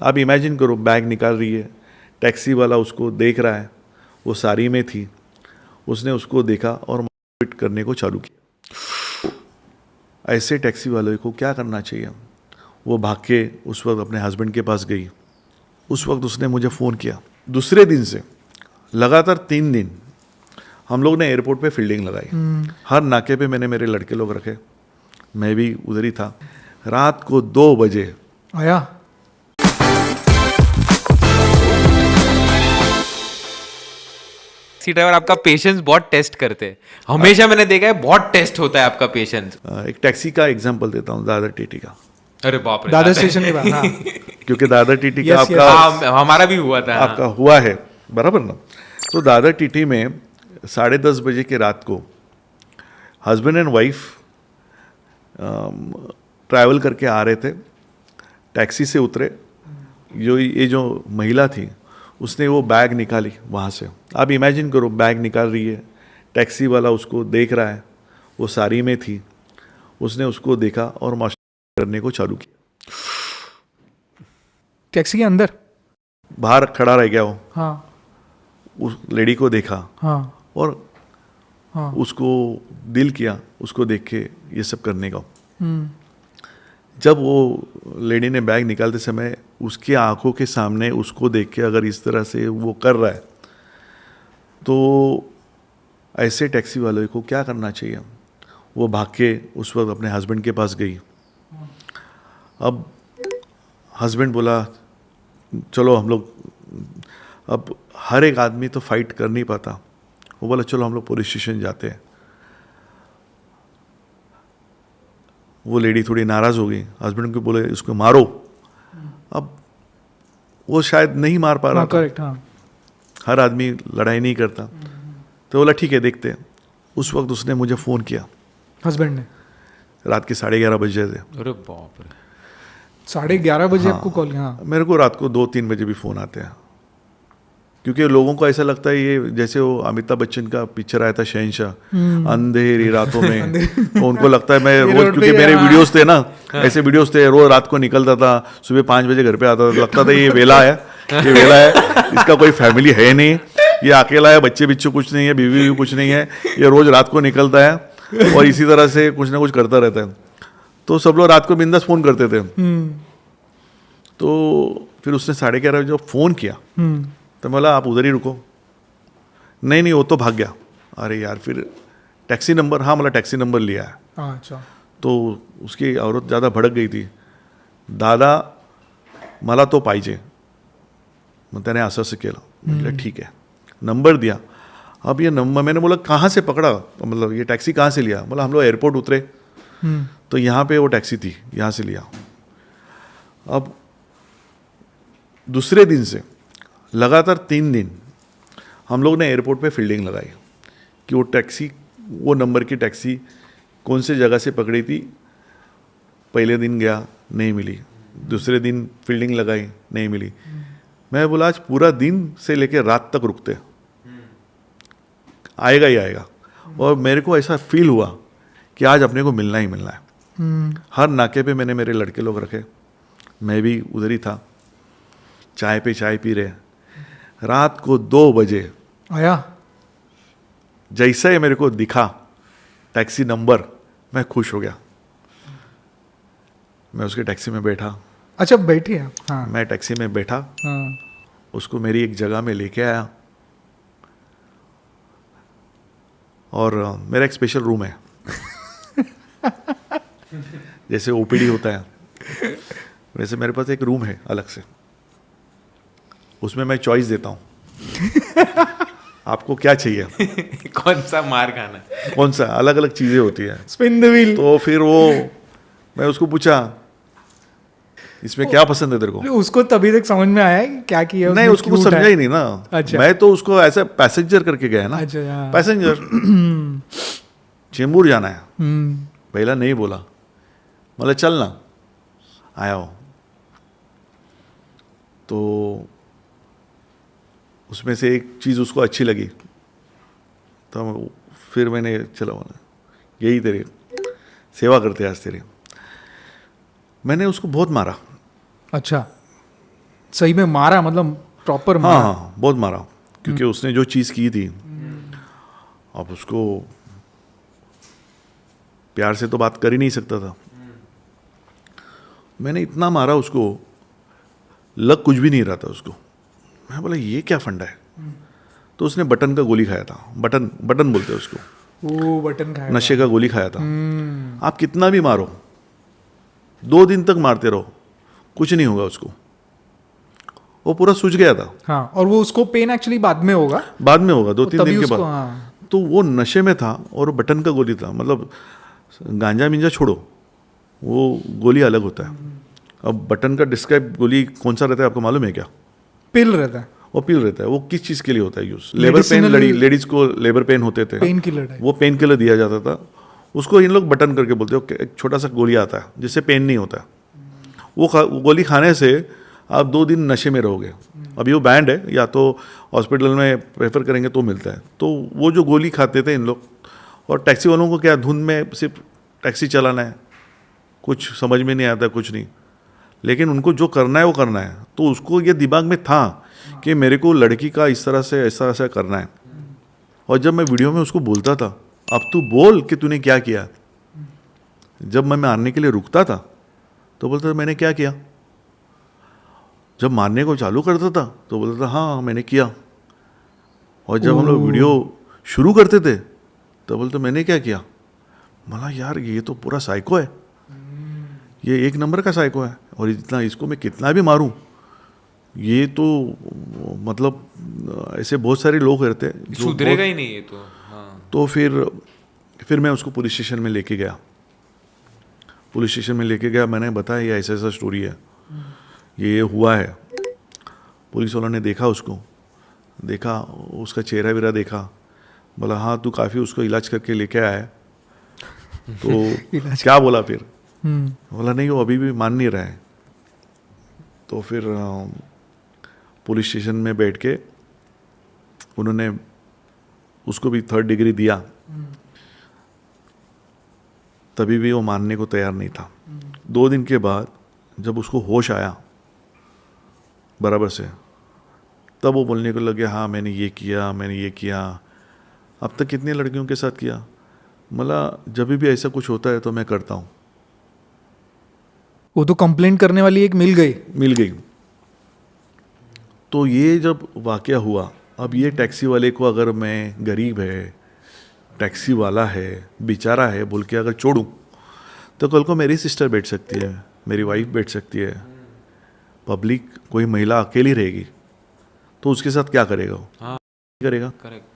आप इमेजिन करो, बैग निकाल रही है, टैक्सी वाला उसको देख रहा है, वो साड़ी में थी, उसने उसको देखा और मारपीट करने को चालू किया। ऐसे टैक्सी वाले को क्या करना चाहिए? वो भाग के उस वक्त अपने हस्बैंड के पास गई। उस वक्त उसने मुझे फ़ोन किया। दूसरे दिन से लगातार 3 दिन हम लोग ने एयरपोर्ट पे फील्डिंग लगाई। हर नाके पे मैंने मेरे लड़के लोग रखे, मैं भी उधर ही था। रात को 2 बजे आया। टैक्सी ड्राइवर आपका पेशेंस बहुत टेस्ट करते हैं, हमेशा मैंने देखा है बहुत टेस्ट होता है आपका पेशेंस। एक टैक्सी का एग्जांपल देता हूँ, दादर टीटी का। अरे बाप रे, दादर स्टेशन के बाद। हाँ। क्योंकि दादर टीटी का Yes, आपका yes. हाँ, हमारा भी हुआ था। आपका हुआ है बराबर ना। तो दादर टीटी में 10:30 बजे की रात को हस्बैंड एंड वाइफ ट्रैवल करके आ रहे थे, टैक्सी से उतरे। ये जो महिला थी उसने वो बैग निकाली वहाँ से। आप इमेजिन करो, बैग निकाल रही है, टैक्सी वाला उसको देख रहा है, वो साड़ी में थी, उसने उसको देखा और मारपीट करने को चालू किया। टैक्सी के अंदर बाहर खड़ा रह गया वो, हाँ उस लेडी को देखा हाँ और हाँ। उसको दिल किया उसको देख के ये सब करने का। हम्म। जब वो लेडी ने बैग निकालते समय उसकी आंखों के सामने उसको देख के अगर इस तरह से वो कर रहा है तो ऐसे टैक्सी वाले को क्या करना चाहिए? वो भाग के उस वक्त अपने हस्बैंड के पास गई। अब हस्बैंड बोला चलो हम लोग, अब हर एक आदमी तो फाइट कर नहीं पाता, वो बोला चलो हम लोग पुलिस स्टेशन जाते हैं। वो लेडी थोड़ी नाराज़ हो गई, हस्बैंड को बोले इसको मारो। अब वो शायद नहीं मार पा रहा था, करेक्ट। हाँ। हर आदमी लड़ाई नहीं करता, तो बोला ठीक है देखते हैं। उस वक्त उसने मुझे फ़ोन किया, हस्बैंड ने रात के 11:30 बजे थे। अरे बाप रे, 11:30 बजे हाँ। आपको कॉल? हाँ। मेरे को रात को 2-3 बजे भी फ़ोन आते हैं, क्योंकि लोगों को ऐसा लगता है ये जैसे वो अमिताभ बच्चन का पिक्चर आया था शहंशाह, अंधेरी रातों में। तो उनको लगता है मैं रोज, क्योंकि मेरे वीडियोस थे ना, ऐसे वीडियोस थे, रोज रात को निकलता था, सुबह 5 बजे घर पे आता था, लगता था ये वेला है, ये वेला है, इसका कोई फैमिली है नहीं, ये अकेला है, बच्चे बिच्चे कुछ नहीं है, बीवी भी कुछ नहीं है, ये रोज रात को निकलता है और इसी तरह से कुछ ना कुछ करता रहता है। तो सब लोग रात को बिंदास फ़ोन करते थे। तो फिर उसने 11:30 बजे जब फ़ोन किया तो मैं बोला आप उधर ही रुको। नहीं नहीं वो तो भाग गया। अरे यार, फिर टैक्सी नंबर, हाँ मला टॅक्सी नंबर लिया है। अच्छा। तो उसकी औरत ज़्यादा भड़क गई थी, दादा मला तो पाहिजे, मग त्याने असं असं केलं। म्हटलं ठीक है, नंबर दिया। अब ये नंबर मैंने बोला कहाँ से पकड़ा, मतलब ये टैक्सी कहाँ से लिया? बोला हम लोग एयरपोर्ट उतरे तो यहाँ पे वो टैक्सी थी, यहाँ से लिया। अब दूसरे दिन से लगातार 3 दिन हम लोग ने एयरपोर्ट पे फील्डिंग लगाई कि वो टैक्सी, वो नंबर की टैक्सी कौन से जगह से पकड़ी थी। पहले दिन गया, नहीं मिली, दूसरे दिन फील्डिंग लगाई, नहीं मिली। मैं बोला आज पूरा दिन से लेकर रात तक रुकते, आएगा ही आएगा। और मेरे को ऐसा फील हुआ कि आज अपने को मिलना ही मिलना है। हर नाके पे मैंने मेरे लड़के लोग रखे, मैं भी उधर ही था, चाय पे चाय पी रहे। रात को 2 बजे आया। जैसा ही मेरे को दिखा टैक्सी नंबर, मैं खुश हो गया। मैं उसके टैक्सी में बैठा। अच्छा, बैठिए आप। हाँ। मैं टैक्सी में बैठा, हाँ। उसको मेरी एक जगह में लेके आया और मेरा एक स्पेशल रूम है जैसे ओपीडी होता है वैसे मेरे पास एक रूम है अलग से, उसमें मैं चॉइस देता हूँ आपको क्या चाहिए, कौन सा मार खाना है? कौन सा, अलग अलग चीज़ें होती है। Spin the wheel. तो फिर वो मैं उसको पूछा इसमें क्या पसंद है तेरे को? उसको तभी तक समझ में आया है कि क्या किया उसने, नहीं, उसको कुछ क्यों समझा उठाया? ही नहीं ना। अच्छा। मैं तो उसको ऐसा पैसेंजर करके गया ना। अच्छा, हाँ। पैसेंजर चेंबूर जाना है, हम्म। पहला नहीं बोला, मतलब चल ना, आया हो। तो उसमें से एक चीज़ उसको अच्छी लगी, तो फिर मैंने चला बोला यही तेरे सेवा करते आज तेरे। मैंने उसको बहुत मारा। अच्छा। सही में मारा, मतलब प्रॉपर हाँ मारा। हाँ बहुत मारा, क्योंकि उसने जो चीज़ की थी, अब उसको प्यार से तो बात कर ही नहीं सकता था। मैंने इतना मारा उसको, लग कुछ भी नहीं रहा था उसको। मैं बोला ये क्या फंडा है, तो उसने बटन का गोली खाया था। बटन बटन बोलते हैं उसको, वो बटन खाया नशे का गोली खाया था। आप कितना भी मारो, 2 दिन तक मारते रहो, कुछ नहीं होगा उसको, वो पूरा सूझ गया था। हाँ, और वो उसको पेन एक्चुअली बाद में होगा, बाद में होगा 2-3 तभी दिन के उसको, बाद। हाँ। तो वो नशे में था और बटन का गोली था, मतलब गांजा मिंजा छोड़ो, वो गोली अलग होता है। अब बटन का डिस्क्राइब गोली कौन सा रहता है आपको मालूम है क्या? पिल रहता है, वो पिल रहता है। वो किस चीज़ के लिए होता है use? Labour pain, Medicinal- ladies को लेबर पेन होते थे, पेन किलर है। वो पेन किलर दिया जाता था। उसको इन लोग बटन करके बोलते हो, एक छोटा सा गोली आता है जिससे पेन नहीं होता है। वो गोली खाने से आप 2 दिन नशे में रहोगे। अभी वो बैंड है, या तो हॉस्पिटल में प्रेफर करेंगे तो मिलता है। तो वो जो गोली खाते थे इन लोग, और टैक्सी वालों को क्या, धुंध में सिर्फ टैक्सी चलाना है, कुछ समझ में नहीं आता, कुछ नहीं, लेकिन उनको जो करना है वो करना है। तो उसको ये दिमाग में था कि मेरे को लड़की का इस तरह से ऐसा ऐसा करना है। और जब मैं वीडियो में उसको बोलता था, अब तू बोल कि तूने क्या किया, जब मैं मारने के लिए रुकता था तो बोलता था मैंने क्या किया। जब मारने को चालू करता था तो बोलता था हाँ मैंने किया। और जब हम लोग वीडियो शुरू करते थे तो बोलते मैंने क्या किया। बोला यार ये तो पूरा साइको है, ये 1 नंबर का साइको है, और इतना इसको मैं कितना भी मारूं, ये तो मतलब ऐसे बहुत सारे लोग रहते हैं जो सुधरेगा ही नहीं ये तो। हाँ। तो फिर मैं उसको पुलिस स्टेशन में लेके गया। पुलिस स्टेशन में लेके गया, मैंने बताया ये ऐसा ऐसा स्टोरी है, ये हुआ है। पुलिस वालों ने देखा उसको, देखा उसका चेहरा वेरा देखा, बोला हाँ तू काफ़ी उसको इलाज करके लेके आया है। तो क्या बोला फिर, बोला नहीं वो अभी भी मान नहीं रहा है। तो फिर पुलिस स्टेशन में बैठ के उन्होंने उसको भी 3rd डिग्री दिया, तभी भी वो मानने को तैयार नहीं था। 2 दिन के बाद जब उसको होश आया बराबर से, तब वो बोलने को लगे हाँ मैंने ये किया, मैंने ये किया। अब तक कितनी लड़कियों के साथ किया, मतलब जब भी ऐसा कुछ होता है तो मैं करता हूँ। वो तो कंप्लेंट करने वाली एक मिल गई। तो ये जब वाकया हुआ, अब ये टैक्सी वाले को अगर मैं गरीब है, टैक्सी वाला है, बेचारा है बोल के अगर छोड़ूं, तो कल को मेरी सिस्टर बैठ सकती है, मेरी वाइफ बैठ सकती है, पब्लिक कोई महिला अकेली रहेगी, तो उसके साथ क्या करेगा वो? हाँ। करेगा। करेक्ट।